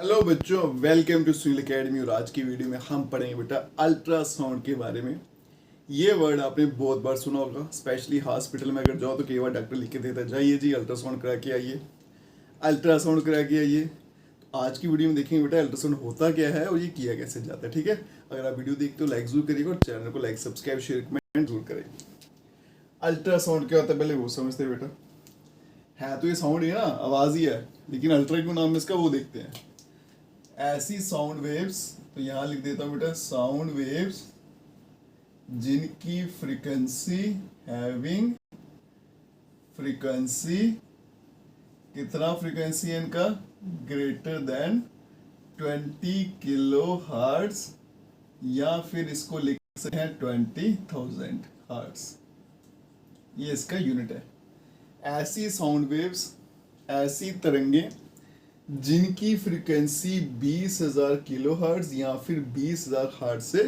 Hello बच्चों, welcome to Sunil academy. और आज की वीडियो में हम पढ़ेंगे बेटा अल्ट्रासाउंड के बारे में। ये वर्ड आपने बहुत बार सुना होगा, स्पेशली हॉस्पिटल में अगर जाओ तो कई बार डॉक्टर लिख के देता है, जाइए जी अल्ट्रासाउंड करा के आइए, अल्ट्रासाउंड करा के आइए। तो आज की वीडियो में देखेंगे बेटा अल्ट्रासाउंड होता क्या है और ये किया कैसे जाता है। ठीक है, अगर आप वीडियो देखते हो लाइक जरूर करिएगा और चैनल को लाइक सब्सक्राइब शेयर कमेंट जरूर करें। अल्ट्रासाउंड क्या होता है पहले वो समझते हैं बेटा। है तो ये साउंड ही ना, आवाज ही है, लेकिन अल्ट्रा क्यों नाम है इसका वो देखते हैं। ऐसी साउंड वेव्स, तो यहां लिख देता हूं बेटा साउंड वेव्स जिनकी फ्रीक्वेंसी हैविंग फ्रीक्वेंसी, कितना फ्रीक्वेंसी है इनका, ग्रेटर देन 20 किलो हर्ट्ज, या फिर इसको लिख सकते हैं 20,000 हर्ट्ज। ये इसका यूनिट है। ऐसी साउंड वेव्स, ऐसी तरंगे जिनकी फ्रीक्वेंसी 20,000 किलो हर्ट्ज या फिर 20,000 हर्ट्ज से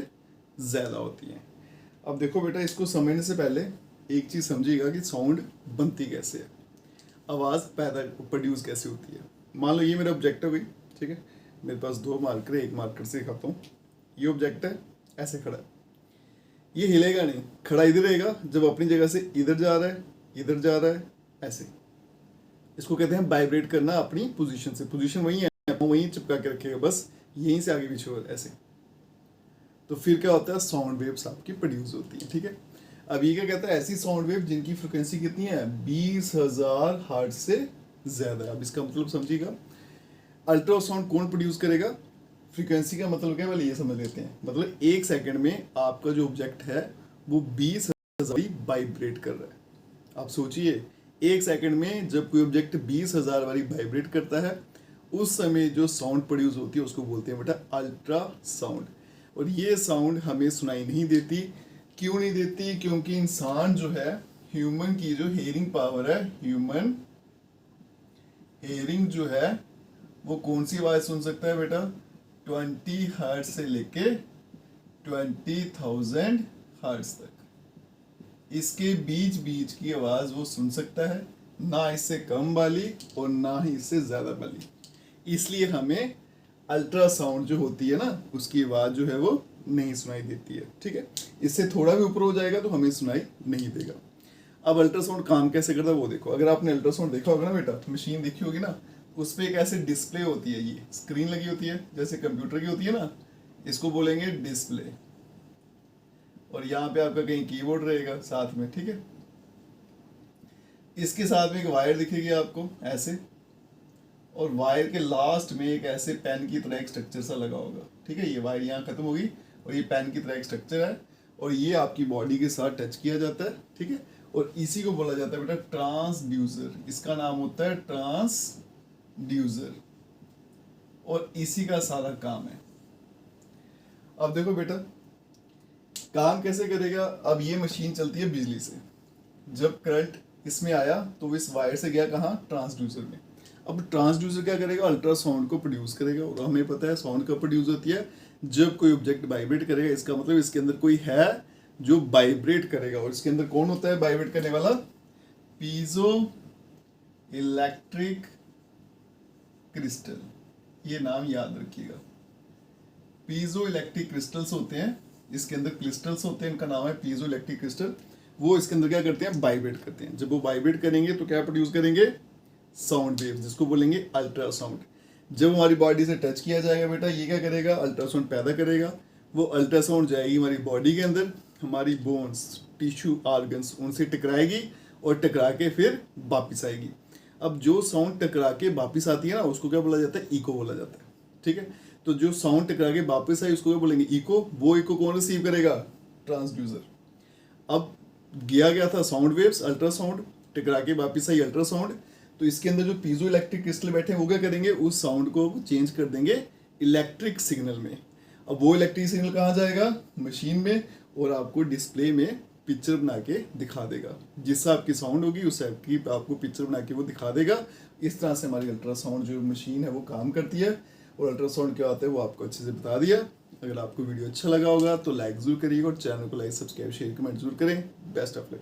ज़्यादा होती है। अब देखो बेटा, इसको समझने से पहले एक चीज़ समझिएगा कि साउंड बनती कैसे है, आवाज़ पैदा प्रोड्यूस कैसे होती है। मान लो ये मेरा ऑब्जेक्ट है, ठीक है, मेरे पास दो मार्कर है, एक मार्कर से दिखाता हूँ। ये ऑब्जेक्ट है, ऐसे खड़ा है, ये हिलेगा नहीं, खड़ा इधर रहेगा। जब अपनी जगह से इधर जा रहा है, इधर जा रहा है, ऐसे, इसको कहते हैं वाइब्रेट करना अपनी पोजीशन से। पोजीशन वही है, वहीं चिपका के रखेगा, बस यहीं से आगे पीछे हो ऐसे। तो फिर क्या होता है, साउंड वेव्स आपकी प्रोड्यूस होती है। ठीक है, अब ये क्या कहता है, ऐसी साउंड वेव जिनकी फ्रिक्वेंसी कितनी है, 20,000 हर्ट्ज से ज्यादा है। अब इसका मतलब समझिएगा, अल्ट्रासाउंड कौन प्रोड्यूस करेगा, फ्रीक्वेंसी का मतलब क्या, पहले ये समझ लेते हैं। मतलब एक सेकंड में आपका जो ऑब्जेक्ट है वो 20,000 वाइब्रेट कर रहा है। आप सोचिए, एक सेकंड में जब कोई ऑब्जेक्ट 20,000 बारी वाइब्रेट करता है, उस समय जो साउंड प्रोड्यूस होती है उसको बोलते हैं बेटा अल्ट्रा साउंड। और ये साउंड हमें सुनाई नहीं देती। क्यों नहीं देती, क्योंकि इंसान जो है, ह्यूमन की जो हेयरिंग पावर है, ह्यूमन हेयरिंग जो है, वो कौन सी आवाज सुन सकता है बेटा, 20 हर्ट्ज से लेके 20,000 हर्ट्ज तक। इसके बीच बीच की आवाज वो सुन सकता है, ना इससे कम वाली और ना ही इससे ज्यादा वाली। इसलिए हमें अल्ट्रासाउंड जो होती है ना, उसकी आवाज जो है वो नहीं सुनाई देती है। ठीक है, इससे थोड़ा भी ऊपर हो जाएगा तो हमें सुनाई नहीं देगा। अब अल्ट्रासाउंड काम कैसे करता है वो देखो। अगर आपने अल्ट्रासाउंड देखा होगा ना बेटा, मशीन देखी होगी ना, उस पर एक ऐसे डिस्प्ले होती है, ये स्क्रीन लगी होती है जैसे कंप्यूटर की होती है ना, इसको बोलेंगे डिस्प्ले। और यहाँ पे आपका कहीं कीबोर्ड रहेगा साथ में। ठीक है, इसके साथ में एक वायर दिखेगी आपको ऐसे, और वायर के लास्ट में एक ऐसे पेन की तरह एक स्ट्रक्चर सा लगा होगा। ठीक है, ये वायर यहाँ खत्म होगी और ये पेन की तरह एक स्ट्रक्चर है, और ये आपकी बॉडी के साथ टच किया जाता है। ठीक है, और इसी को बोला जाता है बेटा ट्रांसड्यूसर। इसका नाम होता है ट्रांसड्यूसर, और इसी का सारा काम है। अब देखो बेटा काम कैसे करेगा। अब ये मशीन चलती है बिजली से। जब करंट इसमें आया तो इस वायर से गया कहाँ, ट्रांसड्यूसर में। अब ट्रांसड्यूसर क्या करेगा, अल्ट्रासाउंड को प्रोड्यूस करेगा। और हमें पता है साउंड कब प्रोड्यूस होती है, जब कोई ऑब्जेक्ट वाइब्रेट करेगा। इसका मतलब इसके अंदर कोई है जो वाइब्रेट करेगा। और इसके अंदर कौन होता है वाइब्रेट करने वाला, पीजो इलेक्ट्रिक क्रिस्टल। ये नाम याद रखिएगा, पीजो इलेक्ट्रिक क्रिस्टल्स होते हैं। इसके अंदर क्रिस्टल्स होते हैं, इनका नाम है पीजो इलेक्ट्रिक क्रिस्टल। वो इसके अंदर क्या करते हैं, वाइब्रेट करते हैं। जब वो वाइब्रेट करेंगे तो क्या प्रोड्यूस करेंगे, साउंड वेव्स, जिसको बोलेंगे अल्ट्रासाउंड। जब हमारी बॉडी से टच किया जाएगा बेटा, ये क्या करेगा, अल्ट्रासाउंड पैदा करेगा। वो अल्ट्रासाउंड जाएगी हमारी बॉडी के अंदर, हमारी बोन्स, टिश्यू, ऑर्गन्स, उनसे टकराएगी और टकरा के फिर वापिस आएगी। अब जो साउंड टकरा के वापिस आती है ना, उसको क्या बोला जाता है, इको बोला जाता है। ठीक है, तो जो साउंड टकरा के वापस आई उसको क्या बोलेंगे, इको। वो इको कौन रिसीव करेगा, ट्रांसड्यूसर। अब गया था साउंड वेव्स, अल्ट्रासाउंड, टकरा के वापस आई अल्ट्रासाउंड। तो इसके अंदर जो पीजो इलेक्ट्रिक क्रिस्टल बैठे हैं वो क्या करेंगे, उस साउंड को चेंज कर देंगे इलेक्ट्रिक सिग्नल में। अब वो इलेक्ट्रिक सिग्नल कहाँ जाएगा, मशीन में, और आपको डिस्प्ले में पिक्चर बना के दिखा देगा। जिससे आपकी साउंड होगी उस ऐप की आपको पिक्चर बना के वो दिखा देगा। इस तरह से हमारी अल्ट्रासाउंड जो मशीन है वो काम करती है। और अल्ट्रासाउंड क्या होता है वो आपको अच्छे से बता दिया। अगर आपको वीडियो अच्छा लगा होगा तो लाइक जरूर करिएगा और चैनल को लाइक सब्सक्राइब शेयर कमेंट जरूर करें। Best of luck.